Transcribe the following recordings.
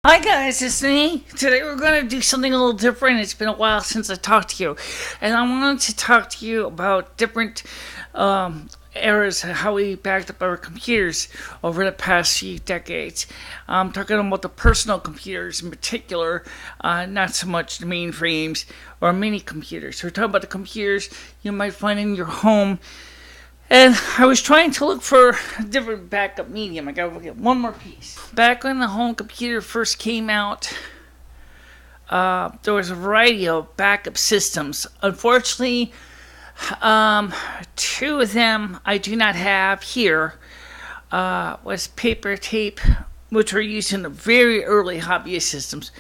Hi guys, it's me. Today we're going to do something a little different. It's been a while since I talked to you. And I wanted to talk to you about different eras, how we backed up our computers over the past few decades. I'm talking about the personal computers in particular, not so much the mainframes or mini computers. We're talking about the computers you might find in your home. And I was trying to look for a different backup medium. I gotta get one more piece. Back when the home computer first came out, there was a variety of backup systems. Unfortunately, two of them I do not have here. Was paper tape, which were used in the very early hobbyist systems,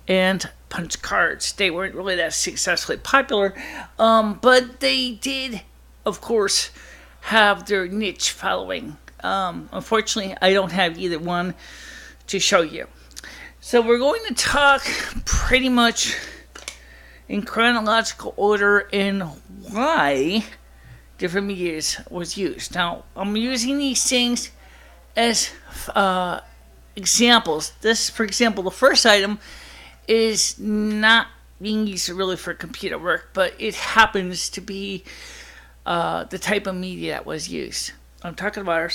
and punch cards. They weren't really that successfully popular, but they did, of course, have their niche following. Unfortunately, I don't have either one to show you. So we're going to talk pretty much in chronological order in why different media was used. Now, I'm using these things as examples. This, for example, the first item is not being used really for computer work, but it happens to be the type of media that was used. I'm talking about our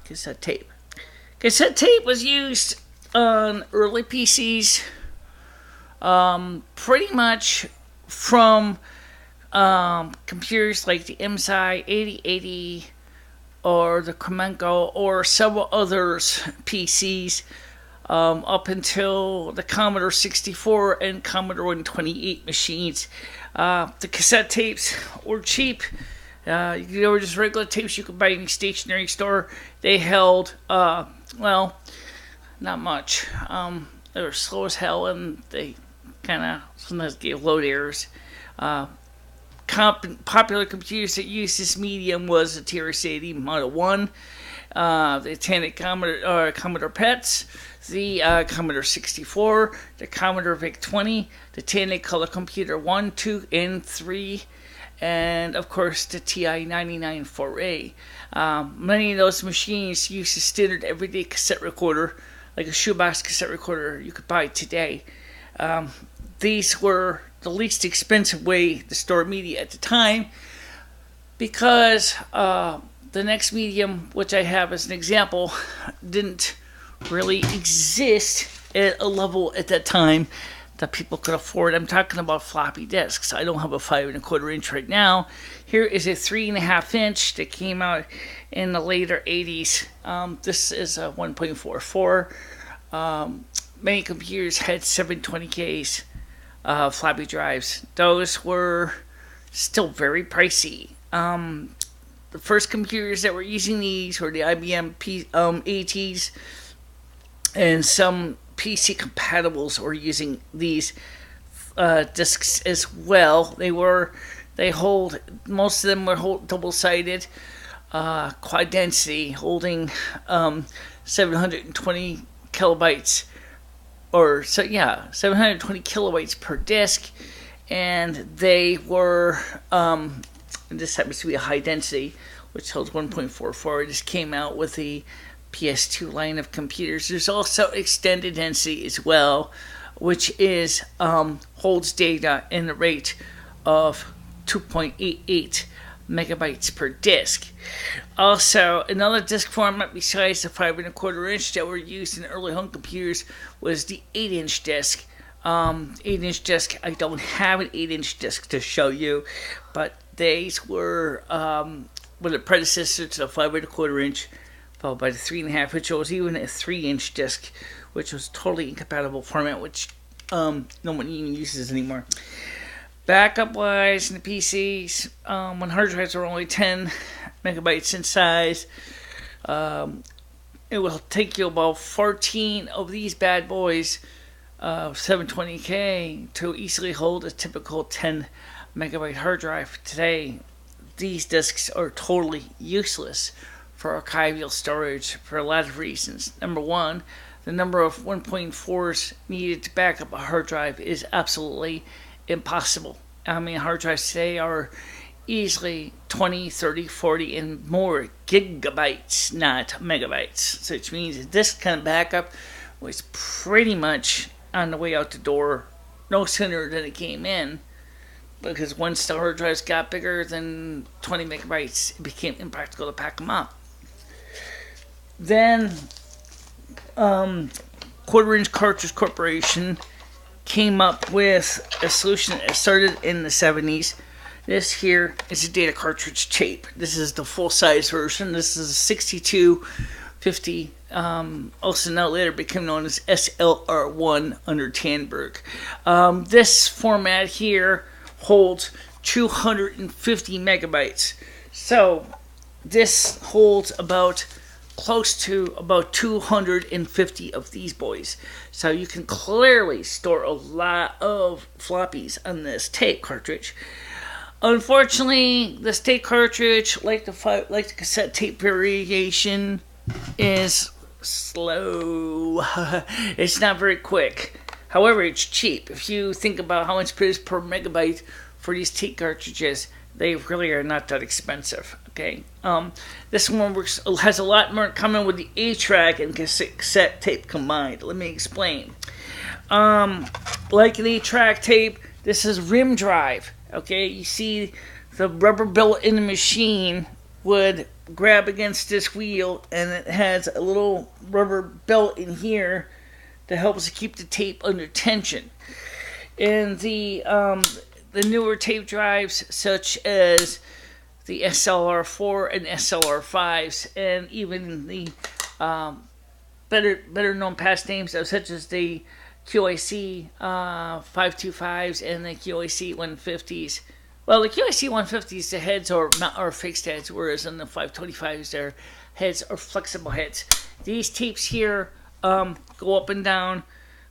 cassette tape. Cassette tape was used on early PCs, pretty much from computers like the MSI 8080 or the Kremenko or several others PCs, up until the Commodore 64 and Commodore 128 machines. The cassette tapes were cheap. They were just regular tapes you could buy in any stationery store. They held, not much. They were slow as hell, and they kind of sometimes gave load errors. Popular computers that used this medium was the TRS-80 Model 1, the Tandic Commodore PETs, the Commodore 64, the Commodore VIC-20, the Tandic Color Computer 1, 2, and 3, and of course the TI-99 4A. Many of those machines used a standard everyday cassette recorder, like a shoebox cassette recorder you could buy today. These were the least expensive way to store media at the time, because the next medium, which I have as an example, didn't really exist at a level at that time that people could afford. I'm talking about floppy disks. I don't have a 5 1/4 inch right now. Here is a 3.5 inch that came out in the later 80s. This is a 1.44. Many computers had 720Ks floppy drives. Those were still very pricey. The first computers that were using these were the IBM ATs, and some PC compatibles were using these discs as well. Most of them were double-sided, quad density, holding 720 kilobytes, 720 kilobytes per disc, and they were, this happens to be a high density, which holds 1.44. It just came out with the PS2 line of computers. There's also extended density as well, which is holds data in the rate of 2.88 megabytes per disk. Also, another disk format besides the 5 1/4 inch that were used in early home computers was the 8-inch disk. 8-inch disk, I don't have an 8-inch disk to show you, but these were the predecessor to the 5 1/4 inch, followed by the 3.5 inch. It was even a 3-inch disc, which was totally incompatible format, which no one even uses anymore. Backup wise in the PCs, when hard drives were only 10 megabytes in size, it will take you about 14 of these bad boys, 720K, to easily hold a typical 10 megabyte hard drive. Today, these disks are totally useless for archival storage for a lot of reasons. Number one, the number of 1.4s needed to back up a hard drive is absolutely impossible. I mean, hard drives today are easily 20, 30, 40, and more gigabytes, not megabytes. So which means this kind of backup was pretty much on the way out the door no sooner than it came in, because once the hard drives got bigger than 20 megabytes, it became impractical to pack them up. Then, Quarter-Inch Cartridge Corporation came up with a solution that started in the 70s. This here is a data cartridge tape. This is the full-size version. This is a 6250, also now later became known as SLR1 under Tandberg. This format here holds 250 megabytes. So this holds close to about 250 of these boys. So you can clearly store a lot of floppies on this tape cartridge. Unfortunately, this tape cartridge, like the cassette tape variation, is slow. It's not very quick. However, it's cheap. If you think about how much it is per megabyte for these tape cartridges, they really are not that expensive. Okay, this one has a lot more in common with the 8-track and cassette tape combined. Let me explain. Like an 8-track tape, this is rim drive. Okay, you see the rubber billet in the machine would grab against this wheel, and it has a little rubber belt in here that helps to keep the tape under tension. And the newer tape drives, such as the SLR4 and SLR5s, and even the better known past names such as the QIC 525s and the QIC 150s. Well, the QIC 150s, the heads are fixed heads, whereas in the 525s, their heads are flexible heads. These tapes here go up and down.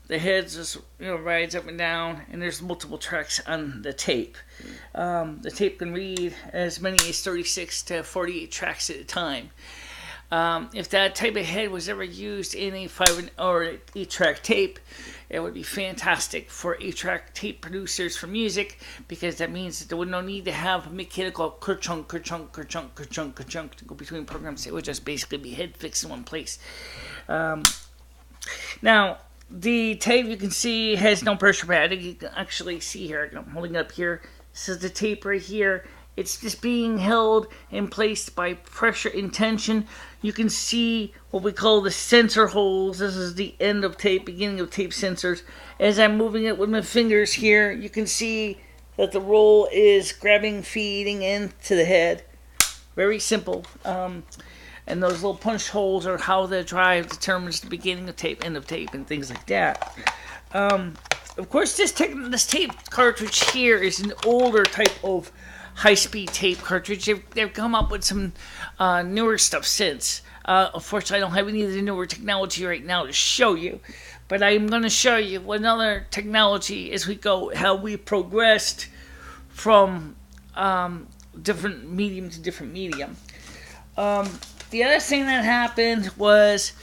The heads just rides up and down, and there's multiple tracks on the tape. The tape can read as many as 36 to 48 tracks at a time. If that type of head was ever used in a 5 or 8-track tape, it would be fantastic for 8-track tape producers for music, because that means that there would no need to have a mechanical kerchunk to go between programs. It would just basically be head fixed in one place. Now, the tape, you can see, has no pressure pad. You can actually see here, I'm holding it up here. This is the tape right here. It's just being held in place by pressure and tension. You can see what we call the sensor holes. This is the end of tape, beginning of tape sensors. As I'm moving it with my fingers here, you can see that the roll is feeding into the head. Very simple. And those little punch holes are how the drive determines the beginning of tape, end of tape, and things like that. Of course, this tape cartridge here is an older type of high-speed tape cartridge. They've come up with some newer stuff since. Unfortunately, I don't have any of the newer technology right now to show you, but I'm going to show you what other technology as we go, how we progressed from different medium to different medium. The other thing that happened was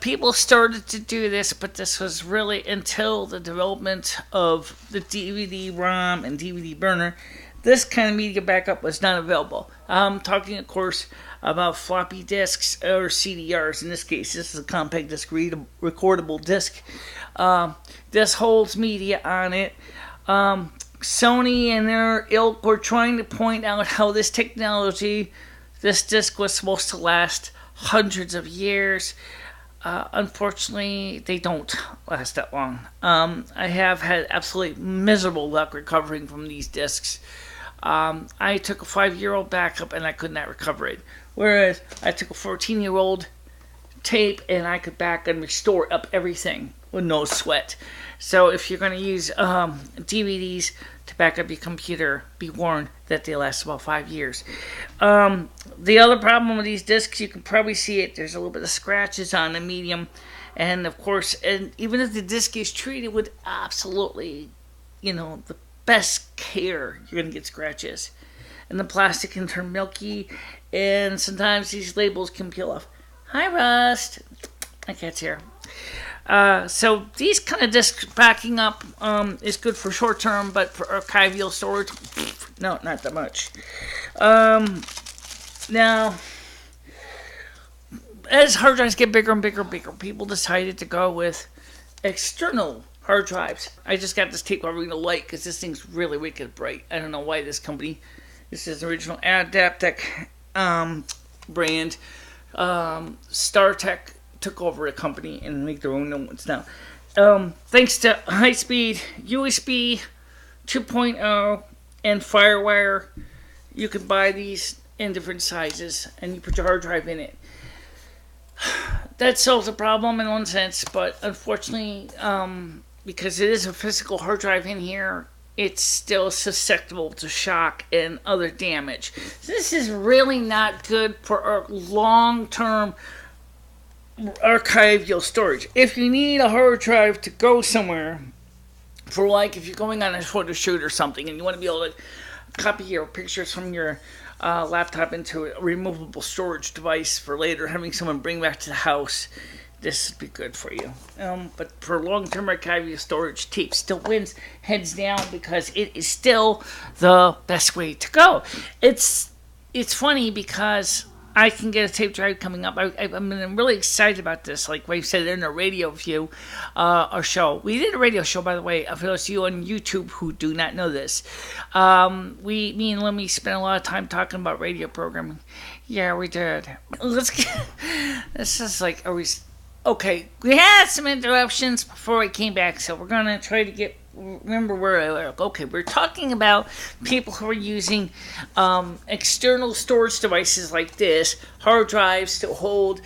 people started to do this, but this was really until the development of the DVD-ROM and DVD burner. This kind of media backup was not available. I'm talking, of course, about floppy disks or CDRs. In this case, this is a compact disc recordable disc. This holds media on it. Sony and their ilk were trying to point out how this disc was supposed to last hundreds of years. Unfortunately, they don't last that long. I have had absolutely miserable luck recovering from these discs. I took a 5-year-old backup and I could not recover it. Whereas I took a 14-year-old tape and I could back and restore up everything with no sweat. So if you're going to use DVDs to back up your computer, be warned that they last about 5 years. The other problem with these discs, you can probably see it, there's a little bit of scratches on the medium. And of course, and even if the disc is treated with absolutely, the best care, you're going to get scratches. And the plastic can turn milky, and sometimes these labels can peel off. Hi, Rust. My cat's here. So these kind of discs backing up is good for short term, but for archival storage, no, not that much. Now, as hard drives get bigger and bigger and bigger, people decided to go with external hard drives. I just got this tape original light because this thing's really wicked bright. I don't know why this company. This is original Adaptec brand. StarTech took over the company and make their own new ones now. Thanks to high-speed USB 2.0 and FireWire, you can buy these in different sizes and you put your hard drive in it. That solves the problem in one sense, but unfortunately, because it is a physical hard drive in here, it's still susceptible to shock and other damage. This is really not good for our long-term archival storage. If you need a hard drive to go somewhere, for like if you're going on a photo shoot or something and you want to be able to copy your pictures from your laptop into a removable storage device for later having someone bring back to the house, this would be good for you. But for long-term archival storage, tape still wins heads down because it is still the best way to go. It's funny because I can get a tape drive coming up. I'm really excited about this. Like we said in a radio view, our show. We did a radio show, by the way, for those of you on YouTube who do not know this. Me and Lemmy spent a lot of time talking about radio programming. Yeah, we did. This is like always. Okay, we had some interruptions before we came back, so we're going to try to remember where I was. Okay, we're talking about people who are using external storage devices like this, hard drives to hold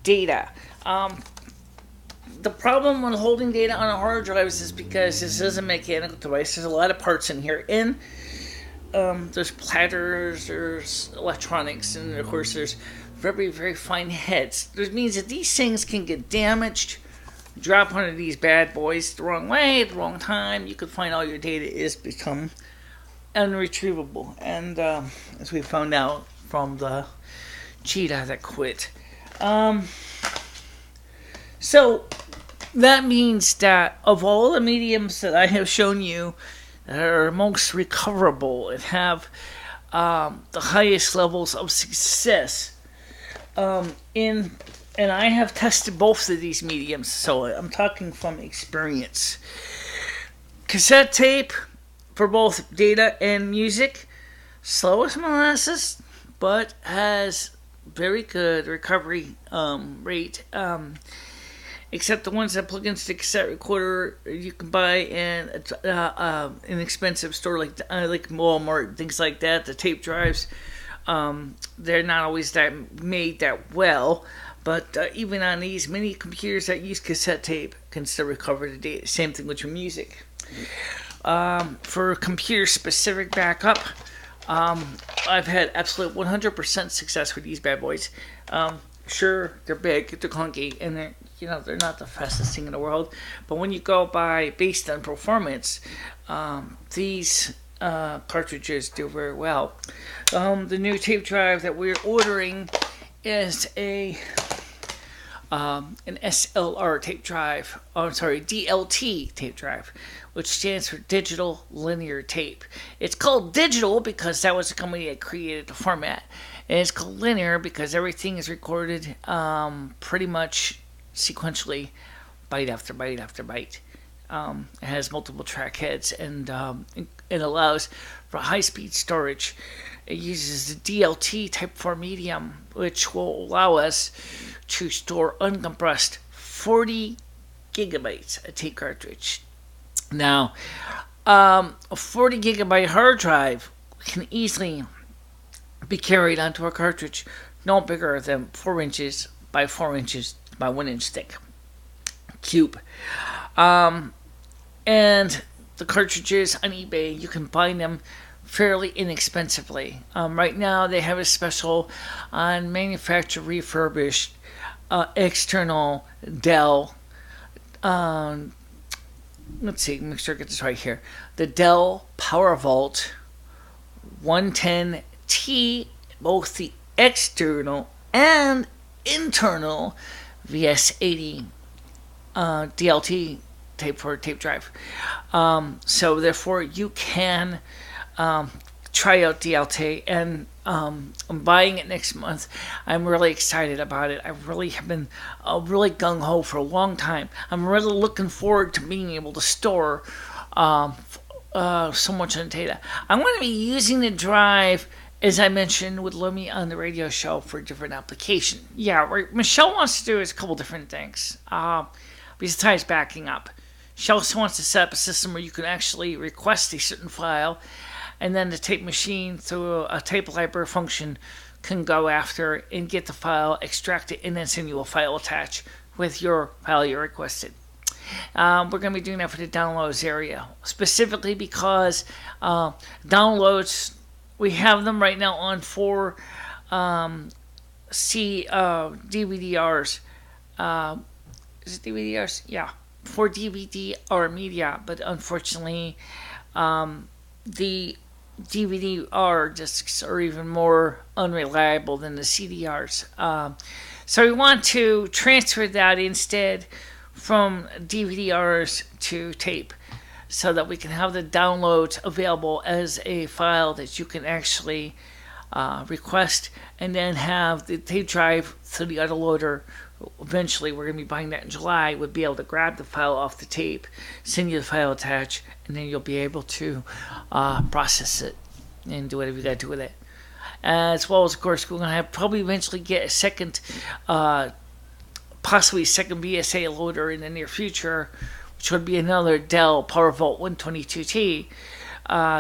data. The problem when holding data on a hard drive is because this is a mechanical device. There's a lot of parts in here. There's platters, there's electronics, and of course there's very, very fine heads. This means that these things can get damaged. Drop one of these bad boys the wrong way, at the wrong time, you could find all your data is become unretrievable. And as we found out from the cheetah that quit. So that means that of all the mediums that I have shown you that are most recoverable and have the highest levels of success, and I have tested both of these mediums, so I'm talking from experience. Cassette tape for both data and music, slow as molasses, but has very good recovery rate. Except the ones that plug into the cassette recorder, you can buy in an inexpensive store like Walmart, things like that. The tape drives. They're not always made that well, but even on these mini computers that use cassette tape can still recover the data. Same thing with your music. For computer-specific backup, I've had absolute 100% success with these bad boys. Sure, they're big, they're clunky, and they're not the fastest thing in the world. But when you go based on performance, these cartridges do very well. The new tape drive that we're ordering is an SLR tape drive. DLT tape drive, which stands for digital linear tape. It's called digital because that was the company that created the format, and it's called linear because everything is recorded pretty much sequentially, byte after byte after byte. It has multiple track heads and it allows for high-speed storage. It uses the DLT Type 4 medium, which will allow us to store uncompressed 40 gigabytes a tape cartridge. Now, a 40 gigabyte hard drive can easily be carried onto a cartridge no bigger than 4 inches by 4 inches by 1 inch thick cube. And the cartridges on eBay, you can buy them fairly inexpensively. Right now, they have a special on manufacturer refurbished external Dell. Let's see, make sure I get this right here. The Dell PowerVault 110T, both the external and internal VS80 DLT tape drive. So therefore you can try out DLT, and I'm buying it next month. I'm really excited about it. I really have been really gung-ho for a long time. I'm really looking forward to being able to store so much data. I'm going to be using the drive, as I mentioned with Lumi on the radio show, for a different application. Yeah, what Michelle wants to do is a couple different things. Besides backing up, she also wants to set up a system where you can actually request a certain file, and then the tape machine, through a tape library function, can go after and get the file, extract it, and then send you a file attached with your file you requested. We're going to be doing that for the downloads area, specifically because downloads, we have them right now on 4 DVDRs. Is it DVDRs? Yeah, 4 DVD-R media, but unfortunately, the DVD-R discs are even more unreliable than the CDRs. So we want to transfer that instead from DVD-Rs to tape, so that we can have the downloads available as a file that you can actually request, and then have the tape drive through the autoloader. Eventually, we're going to be buying that in July. Would be able to grab the file off the tape, send you the file attached, and then you'll be able to process it and do whatever you got to do with it. As well as, of course, we're going to have probably eventually get a second, possibly second BSA loader in the near future, which would be another Dell PowerVault 122T,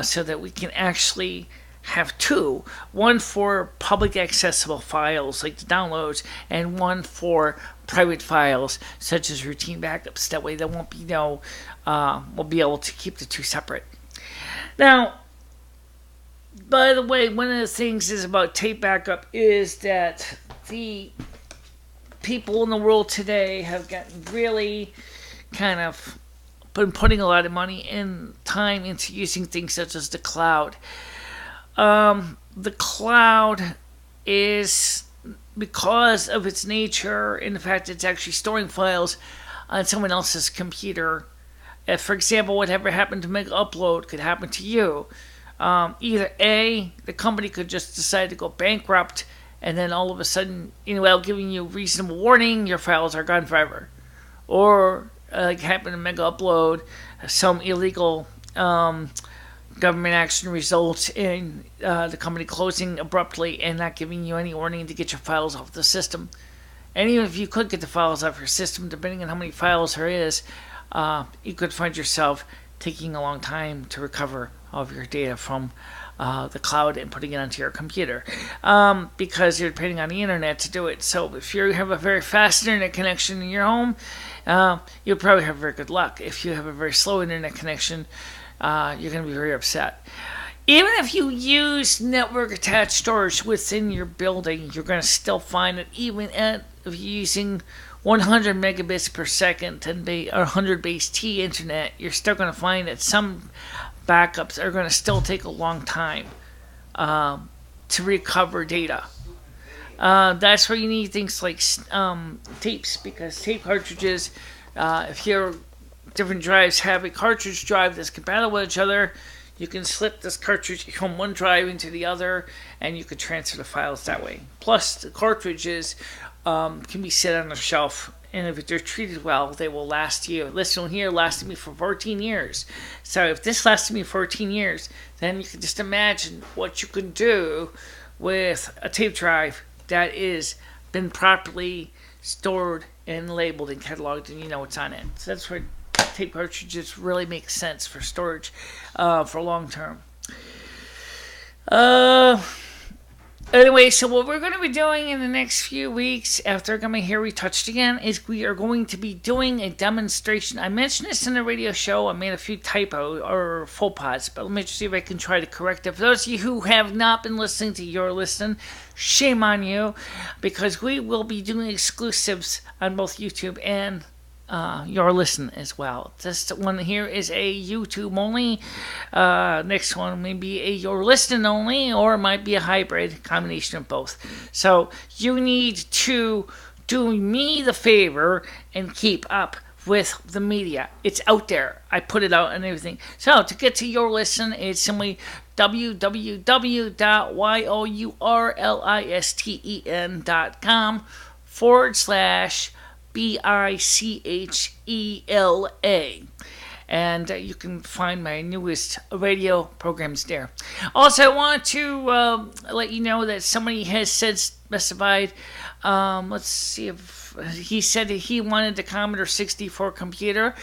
so that we can actually have 2, one for public accessible files like the downloads, and one for private files such as routine backups. That way there won't be we'll be able to keep the 2 separate. Now, by the way, one of the things is about tape backup is that the people in the world today have gotten really kind of been putting a lot of money and time into using things such as the cloud. The cloud is, because of its nature and the fact that it's actually storing files on someone else's computer. If, for example, whatever happened to Mega Upload could happen to you. Either A, the company could just decide to go bankrupt, and then all of a sudden, without giving you reasonable warning, your files are gone forever. Or, like happened to Mega Upload, some illegal government action results in the company closing abruptly and not giving you any warning to get your files off the system. And even if you could get the files off your system, depending on how many files there is, you could find yourself taking a long time to recover all of your data from the cloud and putting it onto your computer, because you're depending on the internet to do it. So if you have a very fast internet connection in your home, you'll probably have very good luck. If you have a very slow internet connection, you're going to be very upset. Even if you use network attached storage within your building, you're going to still find that even if you're using 100 megabits per second and 100 base T internet, you're still going to find that some backups are going to still take a long time to recover data. That's where you need things like tapes, because tape cartridges, if your different drives have a cartridge drive that's compatible with each other, you can slip this cartridge from one drive into the other, and you can transfer the files that way. Plus, the cartridges can be set on a shelf, and if they're treated well, they will last you. This one here lasted me for 14 years. So if this lasted me 14 years, then you can just imagine what you can do with a tape drive that is been properly stored and labeled and cataloged, and you know what's on it. So that's where tape cartridges really make sense for storage for long term. Anyway, so what we're going to be doing in the next few weeks after coming here retouched again is we are going to be doing a demonstration. I mentioned this in the radio show. I made a few typos or faux pas, but let me just see if I can try to correct it. For those of you who have not been listening to Your Listen, shame on you, because we will be doing exclusives on both YouTube and Your Listen as well. This one here is a YouTube only. Next one may be a Your Listen only, or it might be a hybrid combination of both. So you need to do me the favor and keep up with the media. It's out there. I put it out and everything. So to get to Your Listen, it's simply www.yourlisten.com/BICHELA. And you can find my newest radio programs there. Also, I want to let you know that somebody has specified, let's see if he said that he wanted the Commodore 64 computer.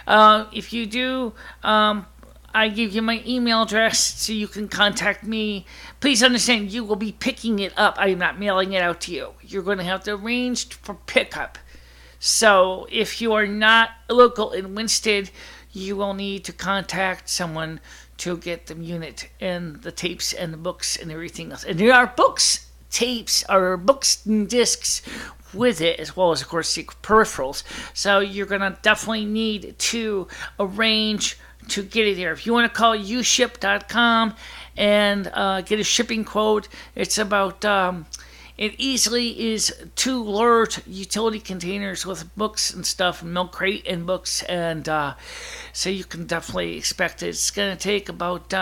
If you do, I give you my email address so you can contact me. Please understand, you will be picking it up. I am not mailing it out to you. You're going to have to arrange for pickup. So if you are not local in Winsted, you will need to contact someone to get the unit and the tapes and the books and everything else. And there are books, tapes, or books and discs with it, as well as, of course, the peripherals. So you're going to definitely need to arrange to get it there. If you want to call uship.com and get a shipping quote, it's about... it easily is 2 large utility containers with books and stuff, milk crate and books, and so you can definitely expect it. It's going to take about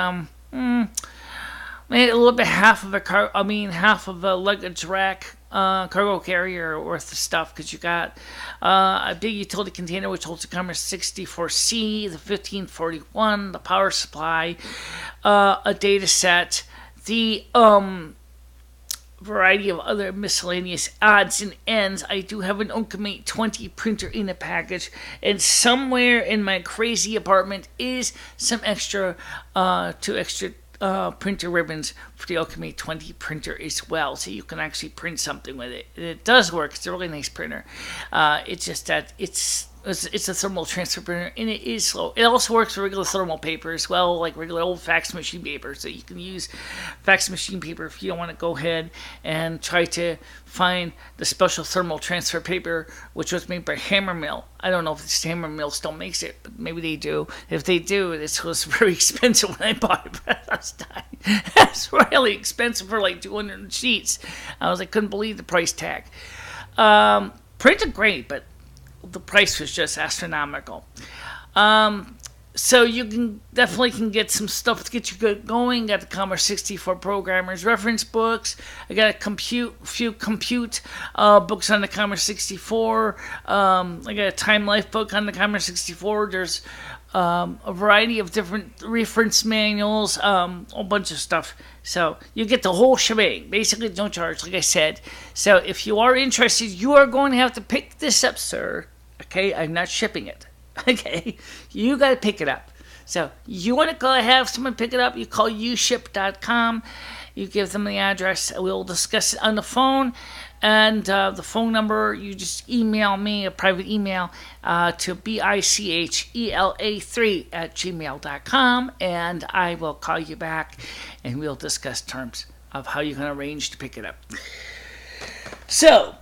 maybe a little bit half of a luggage rack cargo carrier worth of stuff, because you got a big utility container which holds the Commodore 64C, the 1541, the power supply, a data set, the variety of other miscellaneous odds and ends. I do have an Okamate 20 printer in a package, and somewhere in my crazy apartment is some extra printer ribbons for the Okamate 20 printer as well, so you can actually print something with it. And it does work. It's a really nice printer. It's just that it's a thermal transfer printer, and it is slow. It also works with regular thermal paper as well, like regular old fax machine paper. So you can use fax machine paper if you don't want to go ahead and try to find the special thermal transfer paper, which was made by Hammer Mill. I don't know if this Hammer Mill still makes it, but maybe they do. If they do, this was very expensive when I bought it last time. It's really expensive for like 200 sheets. I couldn't believe the price tag. Printed great, but the price was just astronomical. So you can definitely get some stuff to get you going. Got the Commodore 64 programmers reference books. I got a few compute books on the Commodore 64. I got a Time Life book on the Commodore 64. There's a variety of different reference manuals, a bunch of stuff. So you get the whole shebang. Basically, don't charge, like I said. So if you are interested, you are going to have to pick this up, sir. Okay, I'm not shipping it. Okay, you got to pick it up. So you want to go have someone pick it up, you call uship.com. You give them the address. We'll discuss it on the phone. And the phone number, you just email me a private email to bichela3@gmail.com, and I will call you back, and we'll discuss terms of how you can arrange to pick it up. So,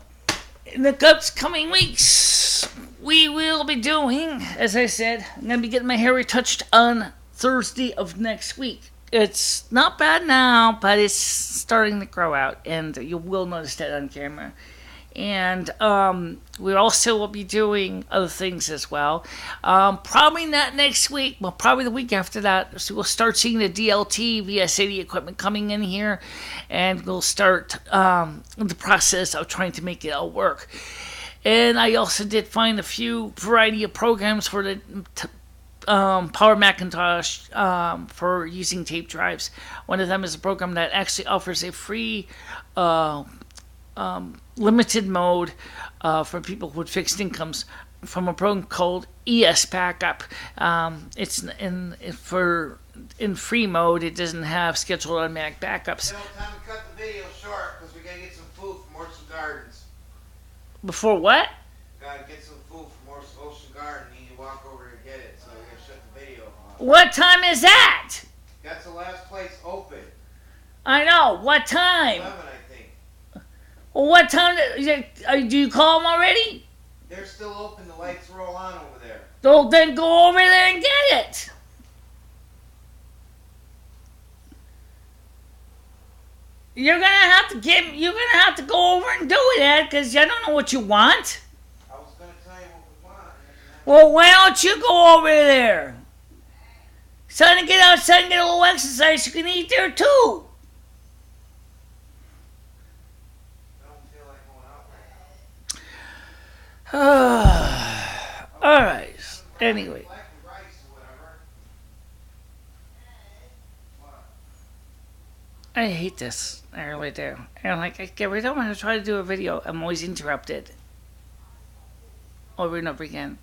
in the upcoming weeks, we will be doing, as I said, I'm going to be getting my hair retouched on Thursday of next week. It's not bad now, but it's starting to grow out, and you will notice that on camera. And we also will be doing other things as well. Probably not next week, but probably the week after that. So we'll start seeing the DLT VS80 equipment coming in here, and we'll start the process of trying to make it all work. And I also did find a few variety of programs for the Power Macintosh for using tape drives. One of them is a program that actually offers a free limited mode for people with fixed incomes from a program called ES Backup. It's in free mode. It doesn't have scheduled automatic backups. Time to cut the video short because we gotta get some food from Ocean Gardens. Before what? Gotta get some food from Ocean Garden. You need to walk over and get it, so we gotta shut the video off. What time is that? That's the last place open. I know. What time? 11, I think. Well, what time do you call them already? They're still open. The lights roll on over there. So then go over there and get it. You're gonna have to go over and do it, Ed, because I don't know what you want. I was gonna tell you what we want. Well, why don't you go over there? Son, get outside and get a little exercise. You can eat there too. Alright. Anyway. I hate this. I really do. And like, every time I try to do a video, I'm always interrupted. Over and over again.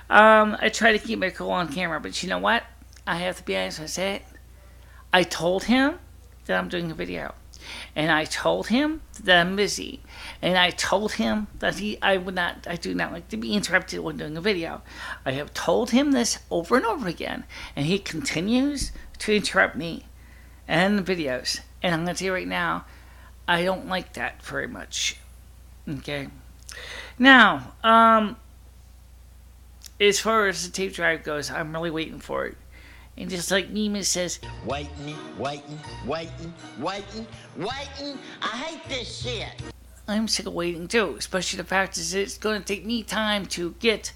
I try to keep my cool on camera, but you know what? I have to be honest and say it. I told him that I'm doing a video. And I told him that I'm busy. And I told him that I do not like to be interrupted when doing a video. I have told him this over and over again. And he continues to interrupt me and the videos. And I'm going to tell you right now, I don't like that very much. Okay? Now, as far as the tape drive goes, I'm really waiting for it. And just like Nima says, waiting. I hate this shit. I'm sick of waiting too. Especially the fact is it's going to take me time to get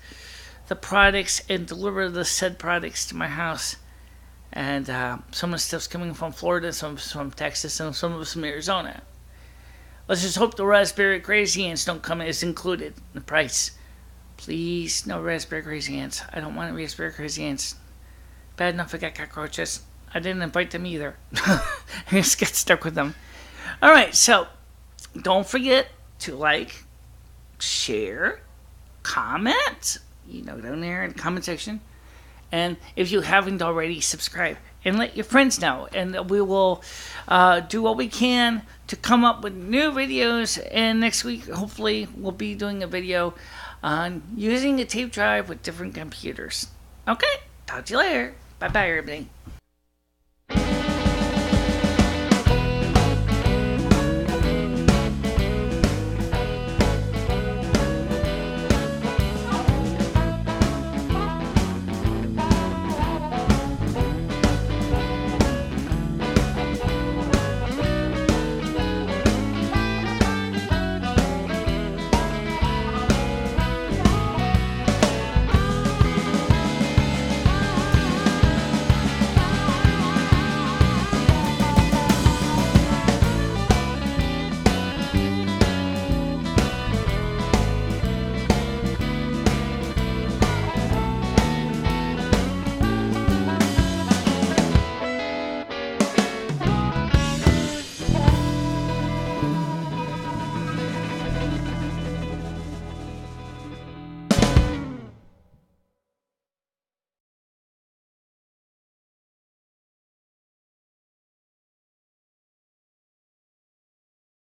the products and deliver the said products to my house. And some of the stuff's coming from Florida, some from Texas, and some of it's from Arizona. Let's just hope the raspberry crazy ants don't come as included in the price. Please, no raspberry crazy ants. I don't want raspberry crazy ants. Bad enough I got cockroaches. I didn't invite them either. I just got stuck with them. Alright, so don't forget to like, share, comment. Down there in the comment section. And if you haven't already, subscribe. And let your friends know. And we will do what we can to come up with new videos. And next week, hopefully, we'll be doing a video on using a tape drive with different computers. Okay? Talk to you later. Bye-bye, everybody.